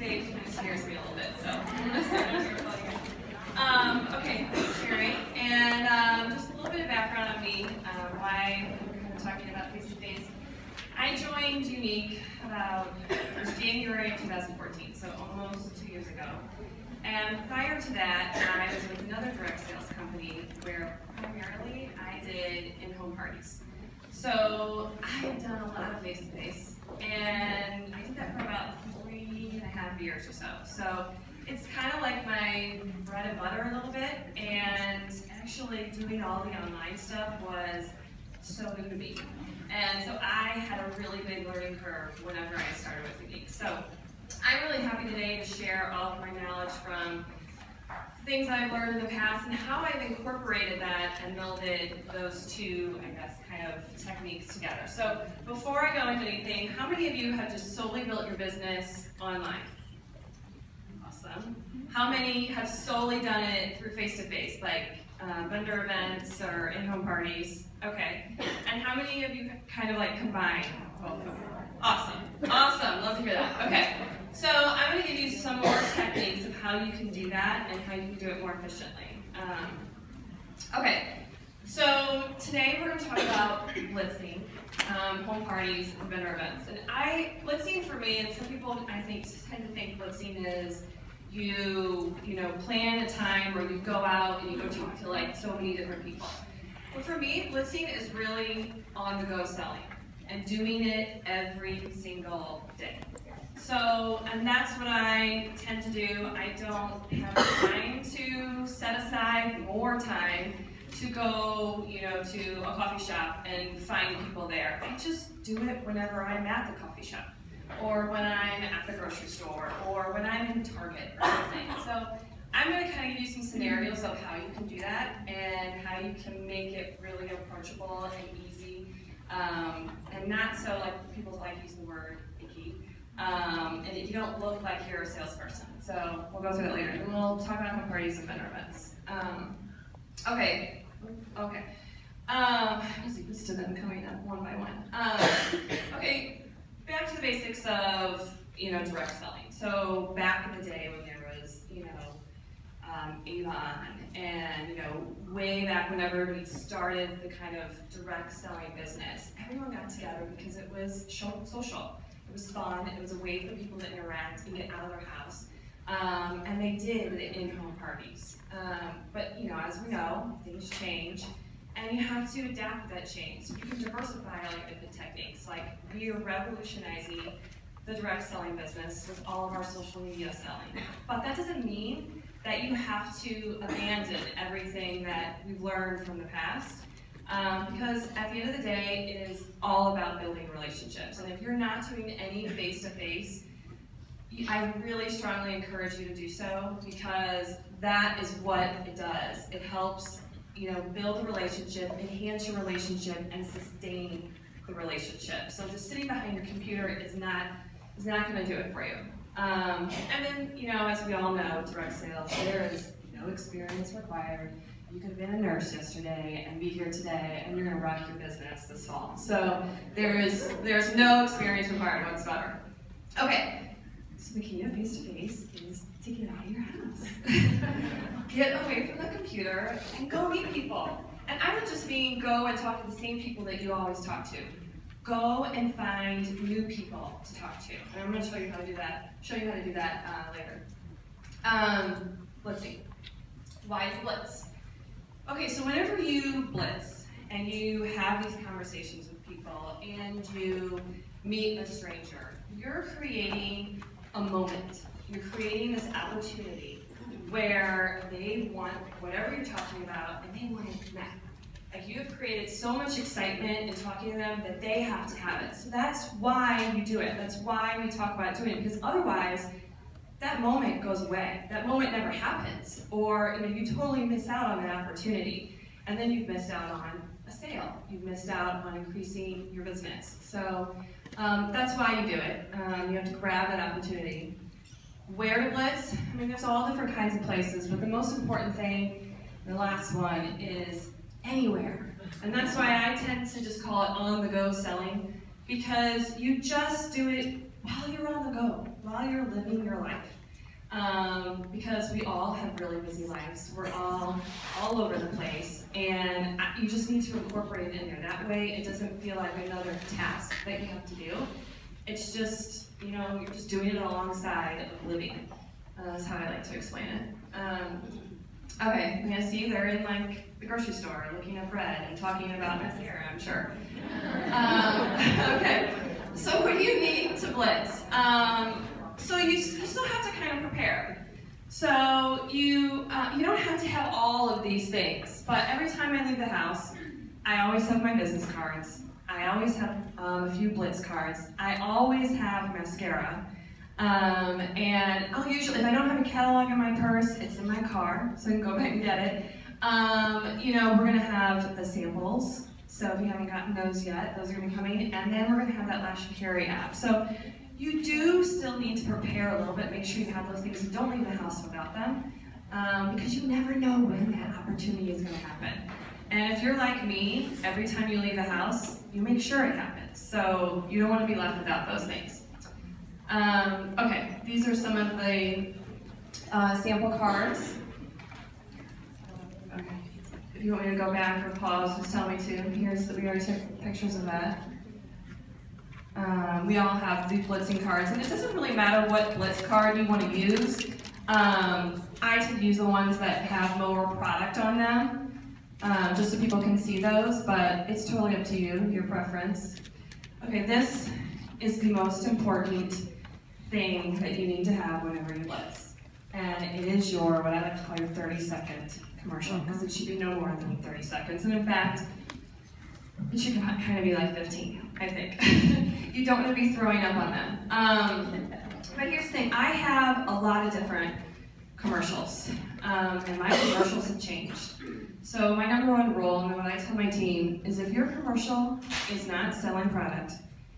face-to-face kind of scares me a little bit, so I'm going to start over here. Okay, I'm Cheri, and just a little bit of background on me, why we're kind of talking about face-to-face. I joined Unique about January of 2014, so almost 2 years ago. And prior to that, I was with another direct sales company where primarily I did in-home parties. So I had done a lot of face-to-face, and I did that for about 3.5 years or so. So it's kind of like my bread and butter a little bit, and actually doing all the online stuff was so new to me. And so I had a really big learning curve whenever I started with Unique. So I'm really happy today to share all of my knowledge from things I've learned in the past and how I've incorporated that and melded those two, I guess, kind of techniques together. So before I go into anything, how many of you have just solely built your business online? Awesome. How many have solely done it through face-to-face, like vendor events or in-home parties? Okay. And how many of you kind of like combine both of them? Awesome. Awesome. Love to hear that. Okay. So I'm going to give you some more techniques of how you can do that and how you can do it more efficiently. Okay. So today we're going to talk about blitzing, home parties, and vendor events. And blitzing for me, and some people I think tend to think blitzing is you plan a time where you go out and you go talk to like so many different people. But for me, blitzing is really on-the-go selling and doing it every single day. So, and that's what I tend to do. I don't have time to set aside more time to go, to a coffee shop and find people there. I just do it whenever I'm at the coffee shop, or when I'm at the grocery store, or when I'm in Target or something. So I'm going to kind of give you some scenarios of how you can do that and how you can make it really approachable and easy, and not so like people like using the word icky, and you don't look like you're a salesperson. So we'll go through that later, and we'll talk about home parties and vendor events. Okay. I was used to them coming up one by one. Okay, back to the basics of direct selling. So back in the day when there was Avon, and way back whenever we started the kind of direct selling business, everyone got together because it was social. It was fun. It was a way for people to interact and get out of their house. And they did the in-home parties. But as we know, things change, and you have to adapt to that change. So you can diversify like different techniques. Like we are revolutionizing the direct selling business with all of our social media selling. But that doesn't mean that you have to abandon everything that we've learned from the past. Because at the end of the day, it is all about building relationships. And if you're not doing any face-to-face, I really strongly encourage you to do so, because that is what it does. It helps build a relationship, enhance your relationship, and sustain the relationship. So just sitting behind your computer is not going to do it for you. And then, as we all know, direct sales, there is no experience required. You could have been a nurse yesterday and be here today, and you're going to rock your business this fall. So there's no experience required whatsoever. Okay, so the key to face-to-face is to get out of your house. Get away from the computer and go meet people. And I don't just mean go and talk to the same people that you always talk to. Go and find new people to talk to. And I'm going to show you how to do that. Later. Blitzing. Why blitz? Okay, so whenever you blitz and you have these conversations with people and you meet a stranger, you're creating a moment. You're creating this opportunity where they want whatever you're talking about and they want to connect. Like you have created so much excitement in talking to them that they have to have it. So that's why you do it. That's why we talk about doing it, because otherwise that moment goes away. That moment never happens, or you totally miss out on that opportunity, and then you've missed out on a sale. You've missed out on increasing your business. So that's why you do it. You have to grab that opportunity. Where to blitz? I mean, there's all different kinds of places, but the most important thing, the last one, is anywhere. And that's why I tend to just call it on-the-go selling, because you just do it while you're on the go. while you're living your life. Because we all have really busy lives. We're all over the place, and you just need to incorporate it in there. That way it doesn't feel like another task that you have to do. It's just, you know, you're just doing it alongside of living. That's how I like to explain it. Okay, I'm gonna see they're in like the grocery store looking at bread and talking about mascara, I'm sure. Okay, so what do you need to blitz? So you still have to kind of prepare. So you don't have to have all of these things, but every time I leave the house, I always have my business cards. I always have a few blitz cards. I always have mascara. And I'll usually, if I don't have a catalog in my purse, it's in my car, so I can go back and get it. You know, we're gonna have the samples. So if you haven't gotten those yet, those are gonna be coming. And then we're gonna have that Cheri app. So you do still need to prepare a little bit, make sure you have those things. Don't leave the house without them, because you never know when that opportunity is gonna happen. And if you're like me, every time you leave the house, you make sure it happens. So you don't wanna be left without those things. Okay, these are some of the sample cards. Okay. If you want me to go back or pause, just tell me to. We already took pictures of that. We all have these blitzing cards, and it doesn't really matter what blitz card you want to use. I tend to use the ones that have more product on them, just so people can see those, but it's totally up to you, your preference. Okay, this is the most important thing that you need to have whenever you blitz. And it is your, what I like to call your 30-second commercial, because it should be no more than 30 seconds. And in fact, it should kind of be like 15, I think. You don't want to be throwing up on them. But here's the thing, I have a lot of different commercials, and my commercials have changed. So my #1 rule, and what I tell my team, is if your commercial is not selling product,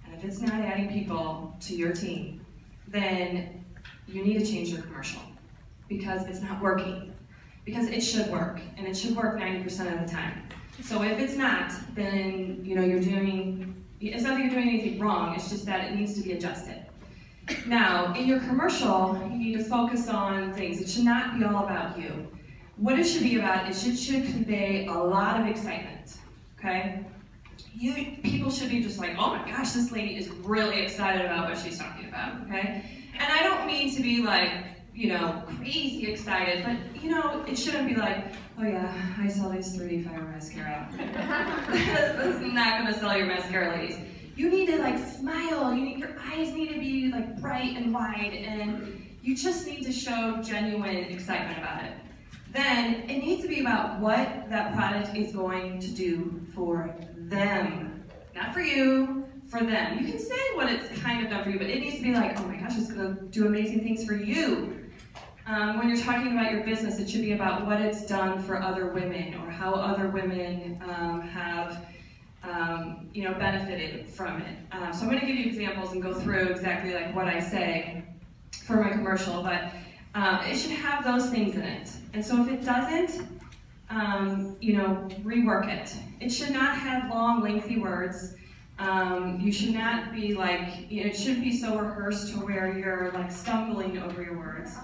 and if it's not adding people to your team, then you need to change your commercial, because it's not working. Because it should work, and it should work 90% of the time. So if it's not, then you know it's not that you're doing anything wrong, it's just that it needs to be adjusted. Now, in your commercial, you need to focus on things. It should not be all about you. What it should be about is it should convey a lot of excitement, okay? People should be just like, oh my gosh, this lady is really excited about what she's talking about, okay? And I don't mean to be like, you know, crazy excited, but you know, it shouldn't be like, oh yeah, I saw these 3D fiber mascara. That's not gonna sell your mascara, ladies. You need to like smile, your eyes need to be like bright and wide, and you just need to show genuine excitement about it. Then it needs to be about what that product is going to do for them. Not for you, for them. You can say what it's kind of done for you, but it needs to be like, oh my gosh, it's gonna do amazing things for you. When you're talking about your business, it should be about what it's done for other women, or how other women have benefited from it. So I'm going to give you examples and go through exactly like what I say for my commercial, but it should have those things in it. And so if it doesn't, rework it. It should not have long, lengthy words. You should not be like, it shouldn't be so rehearsed to where you're like stumbling over your words.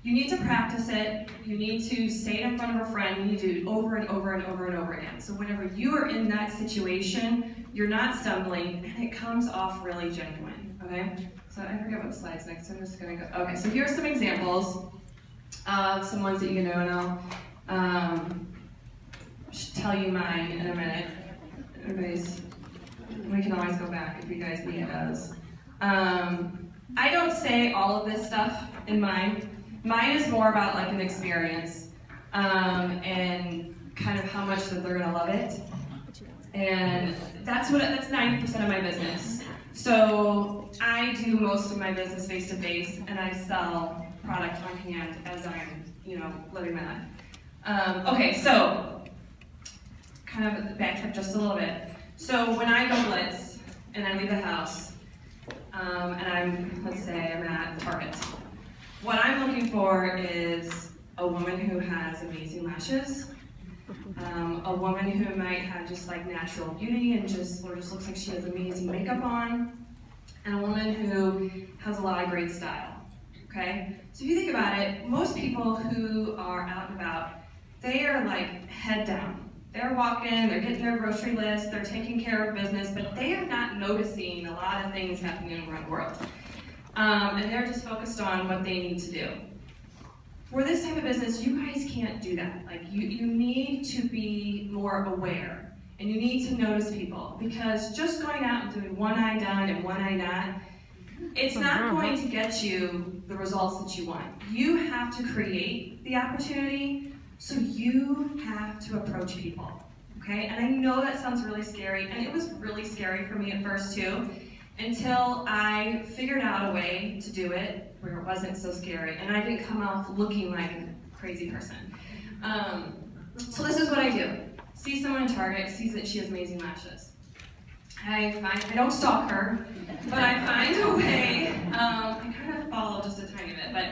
You need to practice it. You need to say it in front of a friend. You need to do it over and over and over and over again. So whenever you are in that situation, you're not stumbling, and it comes off really genuine, okay? So I forget what slide's next, so I'm just gonna go. Okay, so here are some examples of some ones that you know, and I'll tell you mine in a minute. We can always go back if you guys need those. I don't say all of this stuff in mine. Mine is more about like an experience and kind of how much that they're gonna love it. And that's 90% of my business. So I do most of my business face-to-face, and I sell product on hand as I'm, living my life. Okay, so kind of backtrack just a little bit. So when I go blitz and I leave the house, and let's say I'm at Target, what I'm looking for is a woman who has amazing lashes, a woman who might have just like natural beauty and just looks like she has amazing makeup on, and a woman who has a lot of great style, okay? So if you think about it, most people who are out and about, they are like head down. They're walking, they're getting their grocery list, they're taking care of business, but they are not noticing a lot of things happening around the world. And they're just focused on what they need to do. For this type of business, you guys can't do that. Like you need to be more aware, and you need to notice people, because just going out and doing one eye down and one eye not, it's not going to get you the results that you want. You have to create the opportunity, so you have to approach people, okay? And I know that sounds really scary, and it was really scary for me at first too, until I figured out a way to do it where it wasn't so scary, and I didn't come off looking like a crazy person. So this is what I do. See someone in Target, sees that she has amazing lashes. I don't stalk her, but I find a way, I kind of follow just a tiny bit, but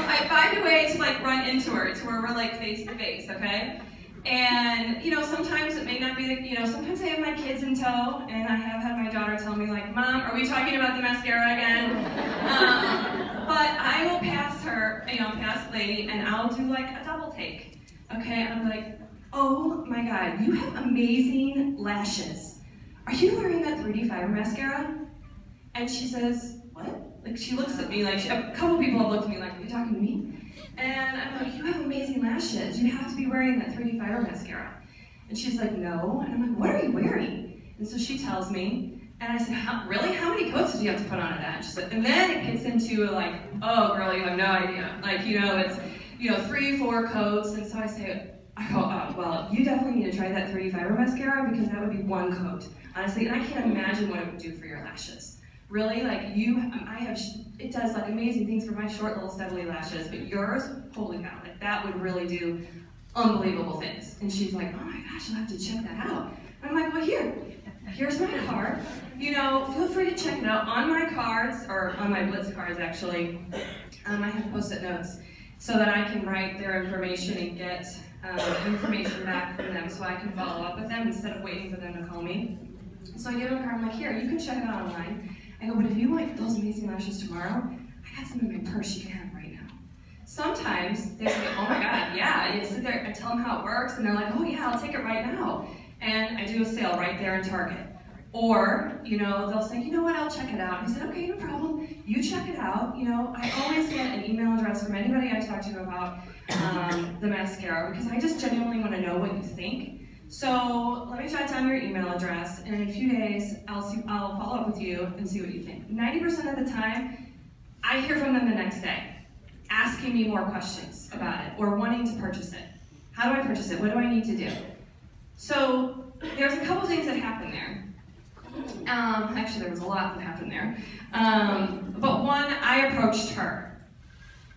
I find a way to like run into her, to where we're like face to face, okay? And, sometimes it may not be sometimes I have my kids in tow, and I have had my daughter tell me like, Mom, are we talking about the mascara again? But I will pass her, pass the lady, and I'll do like a double take, okay? And I'm like, oh my God, you have amazing lashes. Are you wearing that 3D fiber mascara? And she says, what? Like she looks at me like, a couple people have looked at me like, are you talking to me? And I'm like, you have amazing lashes. You have to be wearing that 3D fiber mascara. And she's like, no. And I'm like, what are you wearing? And so she tells me, and I said, really? How many coats did you have to put on that? And she's like, and then it gets into like, oh girl, you have no idea. Like, it's, 3, 4 coats. And so I go, oh, well, you definitely need to try that 3D fiber mascara, because that would be 1 coat. Honestly, and I can't imagine what it would do for your lashes. Really, like it does like amazing things for my short little stubbly lashes, but yours, holy cow, like that would really do unbelievable things. And she's like, oh my gosh, I'll have to check that out. And I'm like, well, here's my card. Feel free to check it out. On my cards, or on my Blitz cards actually, I have Post-it notes so that I can write their information and get information back from them, so I can follow up with them instead of waiting for them to call me. So I give them a card, I'm like, here, you can check it out online. I go, but if you want those amazing lashes tomorrow, I got some in my purse you can have right now. Sometimes they say, oh my God, yeah. You sit there, I tell them how it works, and they're like, oh yeah, I'll take it right now. And I do a sale right there in Target. Or, they'll say, you know what, I'll check it out. I said, okay, no problem. You check it out. I always get an email address from anybody I talk to about the mascara, because I just genuinely want to know what you think. So let me jot down your email address, and in a few days, I'll follow up with you and see what you think. 90% of the time, I hear from them the next day, asking me more questions about it, or wanting to purchase it. How do I purchase it? What do I need to do? So there's a couple things that happen there. Actually, there was a lot that happened there. But one, I approached her.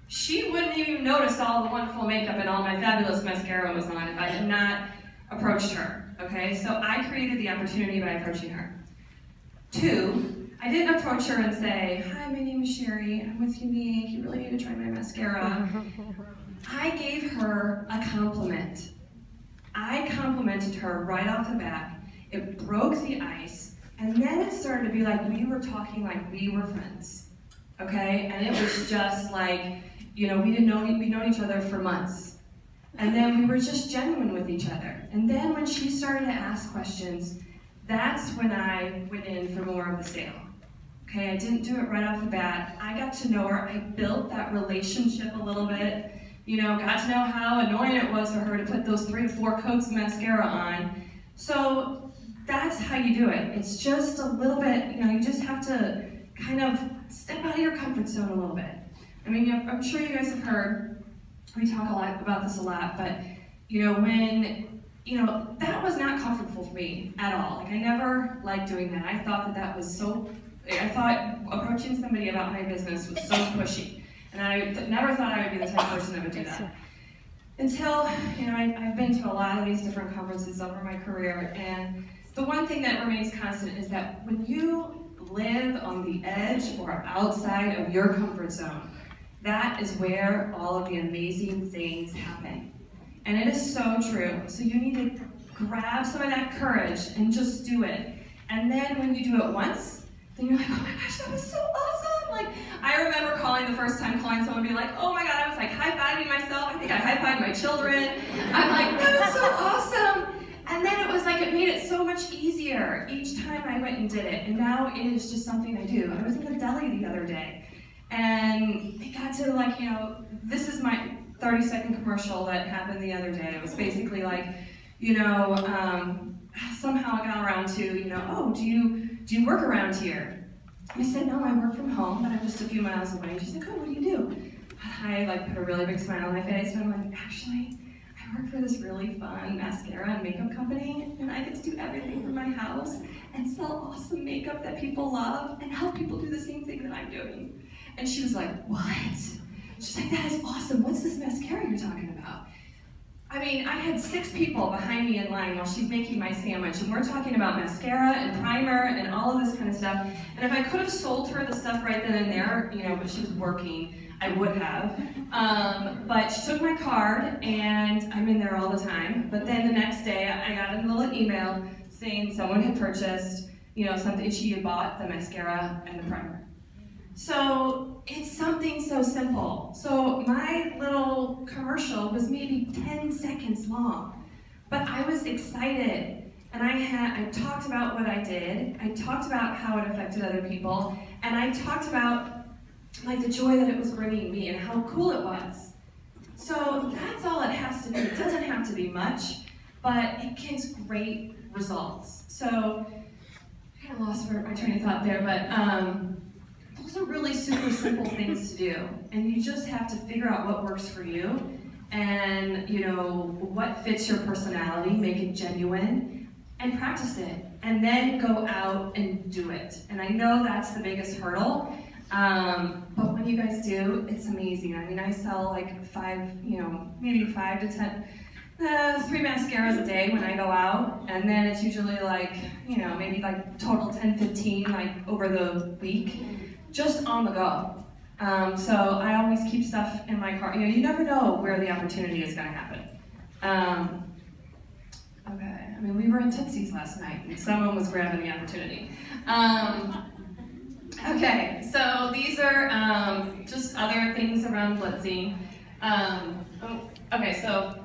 She wouldn't even notice all the wonderful makeup and all my fabulous mascara was on if I had not approached her, okay? So I created the opportunity by approaching her. 2, I didn't approach her and say, hi, my name is Cheri, I'm with Unique, you really need to try my mascara. I gave her a compliment. I complimented her right off the bat. It broke the ice, and then it started to be like we were talking like we were friends, okay? And it was just like, we'd known each other for months. And then we were just genuine with each other. And then when she started to ask questions, that's when I went in for more of the sale. Okay, I didn't do it right off the bat. I got to know her. I built that relationship a little bit. Got to know how annoying it was for her to put those 3 to 4 coats of mascara on. So that's how you do it. It's just a little bit, you just have to kind of step out of your comfort zone a little bit. I mean, I'm sure you guys have heard, we talk a lot about this a lot, but when, that was not comfortable for me at all. Like I never liked doing that. I thought that was I thought approaching somebody about my business was so pushy. And I never thought I would be the type of person that would do that. Until, I've been to a lot of these different conferences over my career, and the one thing that remains constant is that when you live on the edge or outside of your comfort zone, that is where all of the amazing things happen. And it is so true. So you need to grab some of that courage and just do it. And then when you do it once, then you're like, oh my gosh, that was so awesome. Like, I remember calling the first time, calling someone and be like, oh my God, I was like high-fiving myself. I think I high-fived my children. I'm like, that was so awesome. And then it was like, it made it so much easier each time I went and did it. And now it is just something I do. I was in the deli the other day, and it got to like, you know, this is my 30-second commercial that happened the other day. It was basically like, you know, somehow I got around to, you know, oh, do you work around here? And I said, no, I work from home, but I'm just a few miles away. And she's like, oh, what do you do? I like put a really big smile on my face, and I'm like, actually, I work for this really fun mascara and makeup company, and I get to do everything from my house and sell awesome makeup that people love and help people do the same thing that I'm doing. And she was like, what? She's like, that is awesome. What's this mascara you're talking about? I mean, I had 6 people behind me in line while she's making my sandwich, and we're talking about mascara and primer and all of this kind of stuff. And if I could have sold her the stuff right then and there, you know, but she was working, I would have. But she took my card, and I'm in there all the time. But then the next day, I got a little email saying someone had purchased, you know, something. She had bought the mascara and the primer. So it's something so simple. So my little commercial was maybe 10 seconds long, but I was excited, and I talked about what I did, I talked about how it affected other people, and I talked about like the joy that it was bringing me and how cool it was. So that's all it has to be. It doesn't have to be much, but it gives great results. So I kind of lost my train of thought there, but those are really super simple things to do, and you just have to figure out what works for you, and you know what fits your personality, make it genuine, and practice it, and then go out and do it. And I know that's the biggest hurdle, but when you guys do, it's amazing. I mean, I sell like maybe 5 to 10, 3 mascaras a day when I go out, and then it's usually like, you know, maybe like total 10, 15 like over the week. Just on the go. So I always keep stuff in my car. You know, you never know where the opportunity is going to happen. Okay, I mean, we were in Tootsie's last night, and someone was grabbing the opportunity. Okay, so these are just other things around blitzing. Okay, so